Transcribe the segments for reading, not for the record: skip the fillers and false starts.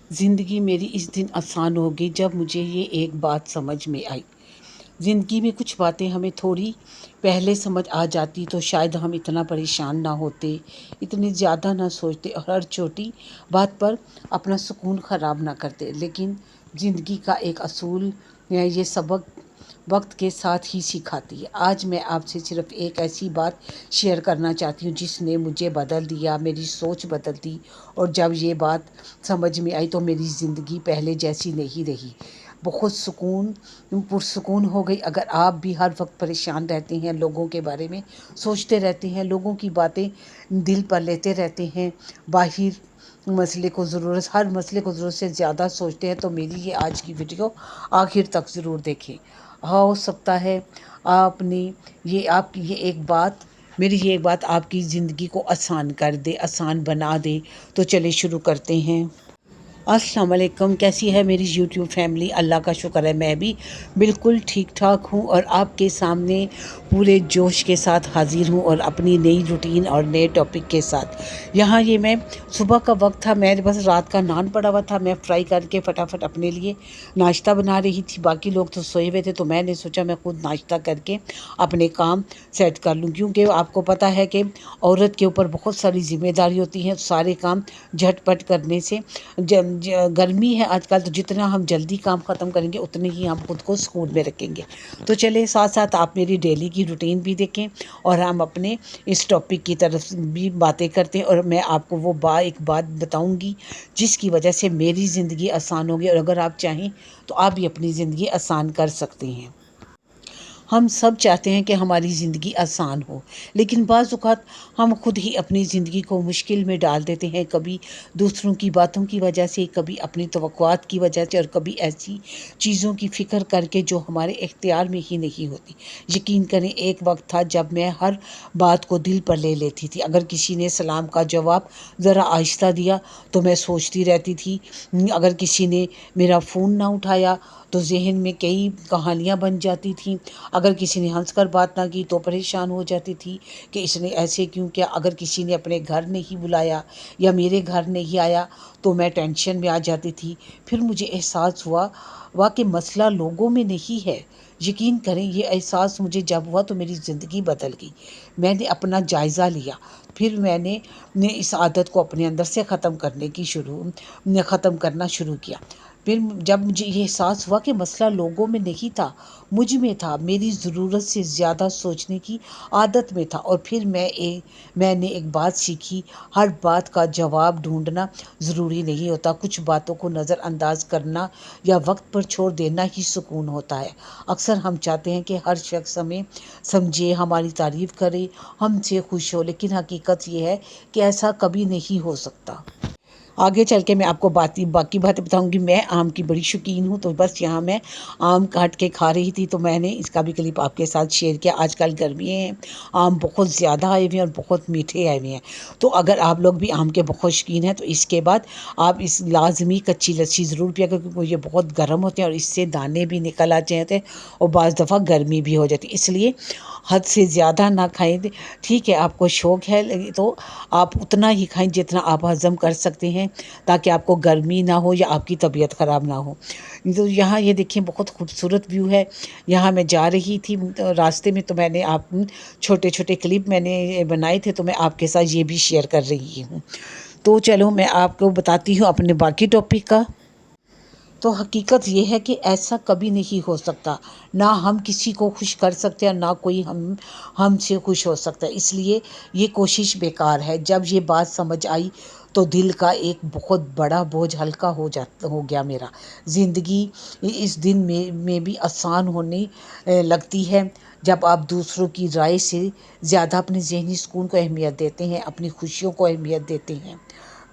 زندگی میری اس دن آسان ہو گئی جب مجھے یہ ایک بات سمجھ میں آئی۔ زندگی میں کچھ باتیں ہمیں تھوڑی پہلے سمجھ آ جاتی تو شاید ہم اتنا پریشان نہ ہوتے، اتنی زیادہ نہ سوچتے اور ہر چھوٹی بات پر اپنا سکون خراب نہ کرتے۔ لیکن زندگی کا ایک اصول ہے، یہ سبق وقت کے ساتھ ہی سکھاتی ہے۔ آج میں آپ سے صرف ایک ایسی بات شیئر کرنا چاہتی ہوں جس نے مجھے بدل دیا، میری سوچ بدل دی، اور جب یہ بات سمجھ میں آئی تو میری زندگی پہلے جیسی نہیں رہی، بہت پرسکون ہو گئی۔ اگر آپ بھی ہر وقت پریشان رہتے ہیں، لوگوں کے بارے میں سوچتے رہتے ہیں، لوگوں کی باتیں دل پر لیتے رہتے ہیں، ہر مسئلے کو ضرورت سے زیادہ سوچتے ہیں، تو میری یہ آج کی ویڈیو آخر تک ضرور دیکھیں۔ ہو سکتا ہے میری یہ ایک بات آپ کی زندگی کو آسان کر دے، آسان بنا دے۔ تو چلے شروع کرتے ہیں۔ السلام علیکم، کیسی ہے میری یوٹیوب فیملی؟ اللہ کا شکر ہے میں بھی بالکل ٹھیک ٹھاک ہوں اور آپ کے سامنے پورے جوش کے ساتھ حاضر ہوں اور اپنی نئی روٹین اور نئے ٹاپک کے ساتھ۔ یہاں یہ میں صبح کا وقت تھا، میں بس رات کا نان پڑا ہوا تھا، میں فرائی کر کے فٹافٹ اپنے لیے ناشتہ بنا رہی تھی۔ باقی لوگ تو سوئے ہوئے تھے، تو میں نے سوچا میں خود ناشتہ کر کے اپنے کام سیٹ کر لوں، کیونکہ آپ کو پتہ ہے کہ عورت کے اوپر بہت ساری ذمہ داری ہوتی ہیں، سارے کام جھٹ پٹ کرنے سے گرمی ہے آج کل، تو جتنا ہم جلدی کام ختم کریں گے اتنے ہی ہم خود کو سکون میں رکھیں گے۔ تو چلے ساتھ ساتھ آپ میری ڈیلی کی روٹین بھی دیکھیں اور ہم اپنے اس ٹاپک کی طرف بھی باتیں کرتے ہیں، اور میں آپ کو وہ ایک بات بتاؤں گی جس کی وجہ سے میری زندگی آسان ہوگی، اور اگر آپ چاہیں تو آپ بھی اپنی زندگی آسان کر سکتے ہیں۔ ہم سب چاہتے ہیں کہ ہماری زندگی آسان ہو، لیکن بعض اوقات ہم خود ہی اپنی زندگی کو مشکل میں ڈال دیتے ہیں، کبھی دوسروں کی باتوں کی وجہ سے، کبھی اپنی توقعات کی وجہ سے، اور کبھی ایسی چیزوں کی فکر کر کے جو ہمارے اختیار میں ہی نہیں ہوتی۔ یقین کریں، ایک وقت تھا جب میں ہر بات کو دل پر لے لیتی تھی۔ اگر کسی نے سلام کا جواب ذرا آہستہ دیا تو میں سوچتی رہتی تھی، اگر کسی نے میرا فون نہ اٹھایا تو ذہن میں کئی کہانیاں بن جاتی تھیں، اگر کسی نے ہنس کر بات نہ کی تو پریشان ہو جاتی تھی کہ اس نے ایسے کیوں کیا، اگر کسی نے اپنے گھر نہیں بلایا یا میرے گھر نہیں آیا تو میں ٹینشن میں آ جاتی تھی۔ پھر مجھے احساس ہوا کہ مسئلہ لوگوں میں نہیں ہے۔ یقین کریں، یہ احساس مجھے جب ہوا تو میری زندگی بدل گئی۔ میں نے اپنا جائزہ لیا، پھر میں نے اس عادت کو اپنے اندر سے ختم کرنا شروع کیا۔ پھر جب مجھے یہ احساس ہوا کہ مسئلہ لوگوں میں نہیں تھا، مجھ میں تھا، میری ضرورت سے زیادہ سوچنے کی عادت میں تھا، اور پھر میں نے ایک بات سیکھی، ہر بات کا جواب ڈھونڈنا ضروری نہیں ہوتا، کچھ باتوں کو نظر انداز کرنا یا وقت پر چھوڑ دینا ہی سکون ہوتا ہے۔ اکثر ہم چاہتے ہیں کہ ہر شخص ہمیں سمجھے، ہماری تعریف کرے، ہم سے خوش ہو، لیکن حقیقت یہ ہے کہ ایسا کبھی نہیں ہو سکتا۔ آگے چل کے میں آپ کو باقی باتیں بتاؤں گی۔ میں آم کی بڑی شوقین ہوں، تو بس یہاں میں آم کاٹ کے کھا رہی تھی، تو میں نے اس کا بھی کلپ آپ کے ساتھ شیئر کیا۔ آج کل گرمیاں ہیں، آم بہت زیادہ آئے ہوئے ہیں اور بہت میٹھے آئے ہوئے ہیں، تو اگر آپ لوگ بھی آم کے بہت شوقین ہیں تو اس کے بعد آپ اس لازمی کچی لسی ضرور پیا کریں، کیونکہ یہ بہت گرم ہوتے ہیں اور اس سے دانے بھی نکل آتے ہیں اور بعض دفعہ گرمی بھی ہو جاتی ہے، اس لیے حد سے زیادہ نہ کھائیں۔ ٹھیک ہے، آپ کو شوق ہے تو آپ اتنا ہی کھائیں جتنا آپ ہضم کر سکتے ہیں، تاکہ آپ کو گرمی نہ ہو یا آپ کی طبیعت خراب نہ ہو۔ تو یہاں یہ دیکھیں، بہت خوبصورت ویو ہے۔ یہاں میں جا رہی تھی راستے میں، تو میں نے چھوٹے چھوٹے کلپ میں نے بنائے تھے، تو میں آپ کے ساتھ یہ بھی شیئر کر رہی ہوں۔ تو چلو میں آپ کو بتاتی ہوں اپنے باقی ٹاپک کا۔ تو حقیقت یہ ہے کہ ایسا کبھی نہیں ہو سکتا، نہ ہم کسی کو خوش کر سکتے ہیں، نہ کوئی ہم سے خوش ہو سکتا ہے، اس لیے یہ کوشش بیکار ہے۔ جب یہ بات سمجھ آئی تو دل کا ایک بہت بڑا بوجھ ہلکا ہو گیا میرا۔ زندگی اس دن میں بھی آسان ہونے لگتی ہے جب آپ دوسروں کی رائے سے زیادہ اپنے ذہنی سکون کو اہمیت دیتے ہیں، اپنی خوشیوں کو اہمیت دیتے ہیں۔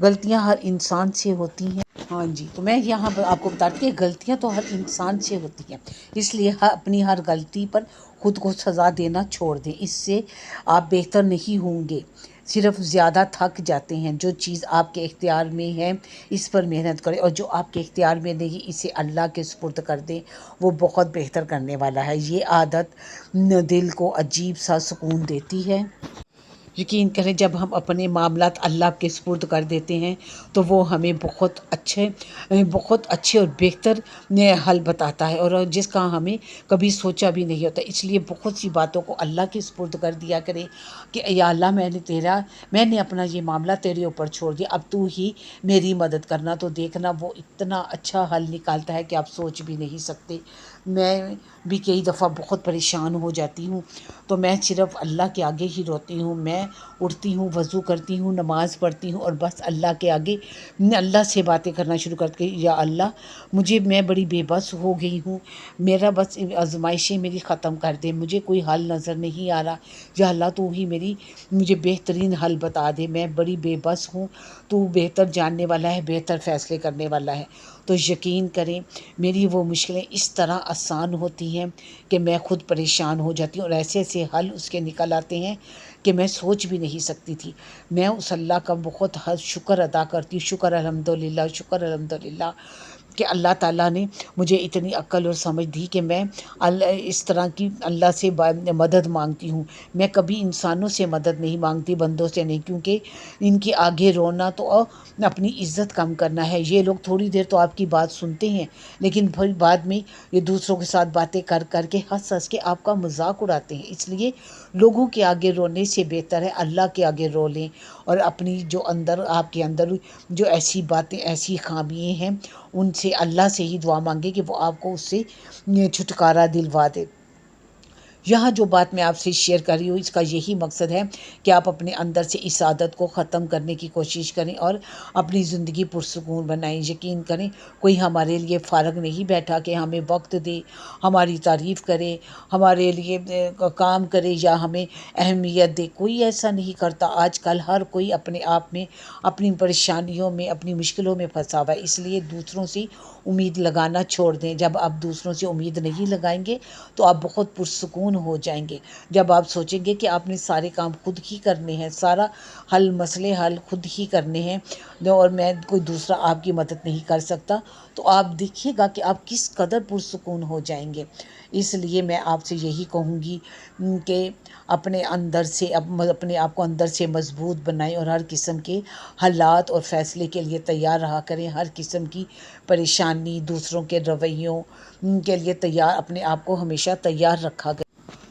غلطیاں ہر انسان سے ہوتی ہیں۔ ہاں جی، تو میں یہاں آپ کو بتاتی کہ غلطیاں تو ہر انسان سے ہوتی ہیں، اس لیے اپنی ہر غلطی پر خود کو سزا دینا چھوڑ دیں، اس سے آپ بہتر نہیں ہوں گے، صرف زیادہ تھک جاتے ہیں۔ جو چیز آپ کے اختیار میں ہے اس پر محنت کریں، اور جو آپ کے اختیار میں نہیں اسے اللہ کے سپرد کر دیں، وہ بہت بہتر کرنے والا ہے۔ یہ عادت دل کو عجیب سا سکون دیتی ہے۔ یقین کریں جب ہم اپنے معاملات اللہ کے سپرد کر دیتے ہیں تو وہ ہمیں بہت اچھے اور بہتر حل بتاتا ہے، اور جس کا ہمیں کبھی سوچا بھی نہیں ہوتا۔ اس لیے بہت سی باتوں کو اللہ کے سپرد کر دیا کرے کہ یا اللہ میں نے اپنا یہ معاملہ تیرے اوپر چھوڑ دیا، اب تو ہی میری مدد کرنا، تو دیکھنا وہ اتنا اچھا حل نکالتا ہے کہ آپ سوچ بھی نہیں سکتے۔ میں بھی کئی دفعہ بہت پریشان ہو جاتی ہوں تو میں صرف اللہ کے آگے ہی روتی ہوں۔ میں اٹھتی ہوں، وضو کرتی ہوں، نماز پڑھتی ہوں اور بس اللہ کے آگے اللہ سے باتیں کرنا شروع کرتی ہوں۔ یا اللہ میں بڑی بے بس ہو گئی ہوں، میرا بس آزمائشیں میری ختم کر دے، مجھے کوئی حل نظر نہیں آ رہا، یا اللہ تو ہی مجھے بہترین حل بتا دے، میں بڑی بے بس ہوں، تو بہتر جاننے والا ہے، بہتر فیصلے کرنے والا ہے۔ تو یقین کریں میری وہ مشکلیں اس طرح آسان ہوتی ہیں کہ میں خود پریشان ہو جاتی ہوں، اور ایسے ایسے حل اس کے نکل آتے ہیں کہ میں سوچ بھی نہیں سکتی تھی۔ میں اس اللہ کا بہت شکر ادا کرتی ہوں، شکر الحمدللہ، شکر الحمدللہ کہ اللہ تعالیٰ نے مجھے اتنی عقل اور سمجھ دی کہ میں اس طرح کی اللہ سے مدد مانگتی ہوں۔ میں کبھی انسانوں سے مدد نہیں مانگتی، بندوں سے نہیں، کیونکہ ان کے آگے رونا تو اپنی عزت کم کرنا ہے۔ یہ لوگ تھوڑی دیر تو آپ کی بات سنتے ہیں، لیکن پھر بعد میں یہ دوسروں کے ساتھ باتیں کر کر کے ہنس کے آپ کا مذاق اڑاتے ہیں۔ اس لیے لوگوں کے آگے رونے سے بہتر ہے اللہ کے آگے رو لیں، اور اپنی جو آپ کے اندر جو ایسی باتیں، ایسی خامیاں ہیں، ان سے اللہ سے ہی دعا مانگے کہ وہ آپ کو اس سے چھٹکارا دلوا دے۔ یہاں جو بات میں آپ سے شیئر کر رہی ہوں، اس کا یہی مقصد ہے کہ آپ اپنے اندر سے اس عادت کو ختم کرنے کی کوشش کریں اور اپنی زندگی پرسکون بنائیں۔ یقین کریں کوئی ہمارے لیے فارغ نہیں بیٹھا کہ ہمیں وقت دے، ہماری تعریف کرے، ہمارے لیے کام کرے یا ہمیں اہمیت دے، کوئی ایسا نہیں کرتا۔ آج کل ہر کوئی اپنے آپ میں، اپنی پریشانیوں میں، اپنی مشکلوں میں پھنسا ہوا ہے۔ اس لیے دوسروں سے امید لگانا چھوڑ دیں۔ جب آپ دوسروں سے امید نہیں لگائیں گے تو آپ بہت پرسکون ہو جائیں گے۔ جب آپ سوچیں گے کہ آپ نے سارے کام خود ہی کرنے ہیں، سارا مسئلے حل خود ہی کرنے ہیں، اور میں کوئی دوسرا آپ کی مدد نہیں کر سکتا، تو آپ دیکھیے گا کہ آپ کس قدر پرسکون ہو جائیں گے۔ اس لیے میں آپ سے یہی کہوں گی کہ اپنے آپ کو اندر سے مضبوط بنائیں، اور ہر قسم کے حالات اور فیصلے کے لیے تیار رہا کریں۔ ہر قسم کی پریشانی، دوسروں کے رویوں کے لیے اپنے آپ کو ہمیشہ تیار رکھا گیا۔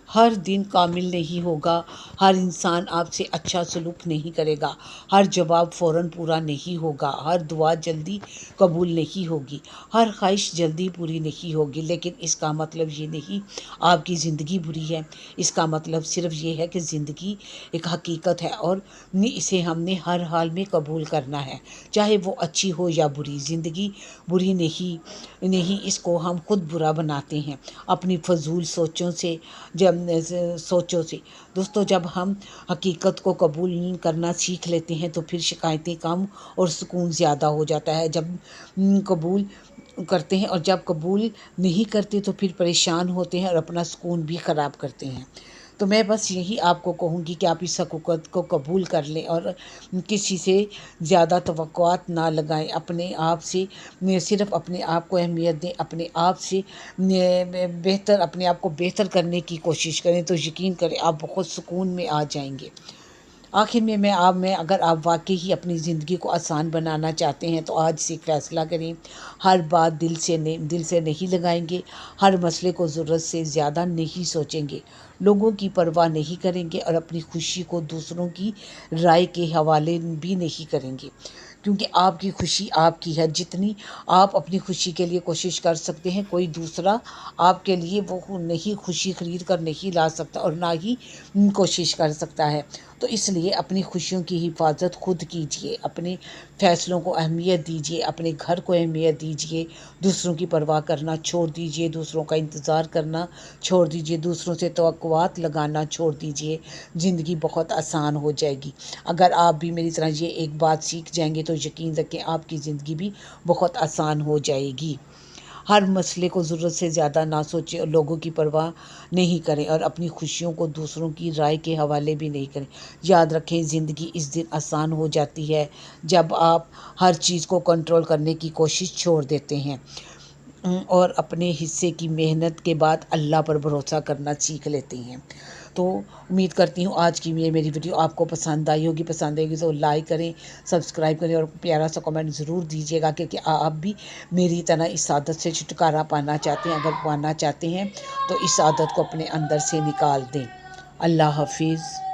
ہر دن کامل نہیں ہوگا، ہر انسان آپ سے اچھا سلوک نہیں کرے گا، ہر جواب فوراً پورا نہیں ہوگا، ہر دعا جلدی قبول نہیں ہوگی، ہر خواہش جلدی پوری نہیں ہوگی، لیکن اس کا مطلب یہ نہیں آپ کی زندگی بری ہے۔ اس کا مطلب صرف یہ ہے کہ زندگی ایک حقیقت ہے، اور اسے ہم نے ہر حال میں قبول کرنا ہے، چاہے وہ اچھی ہو یا بری۔ زندگی بری نہیں، اس کو ہم خود برا بناتے ہیں اپنی فضول سوچوں سے۔ دوستو جب ہم حقیقت کو قبول کرنا سیکھ لیتے ہیں تو پھر شکایتیں کم اور سکون زیادہ ہو جاتا ہے۔ جب قبول کرتے ہیں، اور جب قبول نہیں کرتے تو پھر پریشان ہوتے ہیں اور اپنا سکون بھی خراب کرتے ہیں۔ تو میں بس یہی آپ کو کہوں گی کہ آپ اس حقیقت کو قبول کر لیں اور کسی سے زیادہ توقعات نہ لگائیں، اپنے آپ سے صرف اپنے آپ کو اہمیت دیں، اپنے آپ سے اپنے آپ کو بہتر کرنے کی کوشش کریں، تو یقین کریں آپ بہت سکون میں آ جائیں گے۔ آخر میں اگر آپ واقعی ہی اپنی زندگی کو آسان بنانا چاہتے ہیں تو آج سے ایک فیصلہ کریں، ہر بات دل سے نہیں لگائیں گے، ہر مسئلے کو ضرورت سے زیادہ نہیں سوچیں گے، لوگوں کی پرواہ نہیں کریں گے، اور اپنی خوشی کو دوسروں کی رائے کے حوالے بھی نہیں کریں گے، کیونکہ آپ کی خوشی آپ کی ہے۔ جتنی آپ اپنی خوشی کے لیے کوشش کر سکتے ہیں، کوئی دوسرا آپ کے لیے وہ نہیں خوشی خرید کر نہیں لا سکتا، اور نہ ہی کوشش کر سکتا ہے۔ تو اس لیے اپنی خوشیوں کی حفاظت خود کیجیے، اپنے فیصلوں کو اہمیت دیجیے، اپنے گھر کو اہمیت دیجیے، دوسروں کی پرواہ کرنا چھوڑ دیجیے، دوسروں کا انتظار کرنا چھوڑ دیجیے، دوسروں سے توقعات لگانا چھوڑ دیجیے، زندگی بہت آسان ہو جائے گی۔ اگر آپ بھی میری طرح یہ ایک بات سیکھ جائیں گے تو یقین رکھیں آپ کی زندگی بھی بہت آسان ہو جائے گی۔ ہر مسئلے کو ضرورت سے زیادہ نہ سوچیں، اور لوگوں کی پرواہ نہیں کریں، اور اپنی خوشیوں کو دوسروں کی رائے کے حوالے بھی نہیں کریں۔ یاد رکھیں زندگی اس دن آسان ہو جاتی ہے جب آپ ہر چیز کو کنٹرول کرنے کی کوشش چھوڑ دیتے ہیں۔ اور اپنے حصے کی محنت کے بعد اللہ پر بھروسہ کرنا سیکھ لیتے ہیں۔ تو امید کرتی ہوں آج کی یہ میری ویڈیو آپ کو پسند آئی ہوگی، پسند آئے گی تو لائک کریں، سبسکرائب کریں اور پیارا سا کمنٹ ضرور دیجیے گا، کیونکہ آپ بھی میری طرح اس عادت سے چھٹکارا پانا چاہتے ہیں۔ اگر پانا چاہتے ہیں تو اس عادت کو اپنے اندر سے نکال دیں۔ اللہ حافظ۔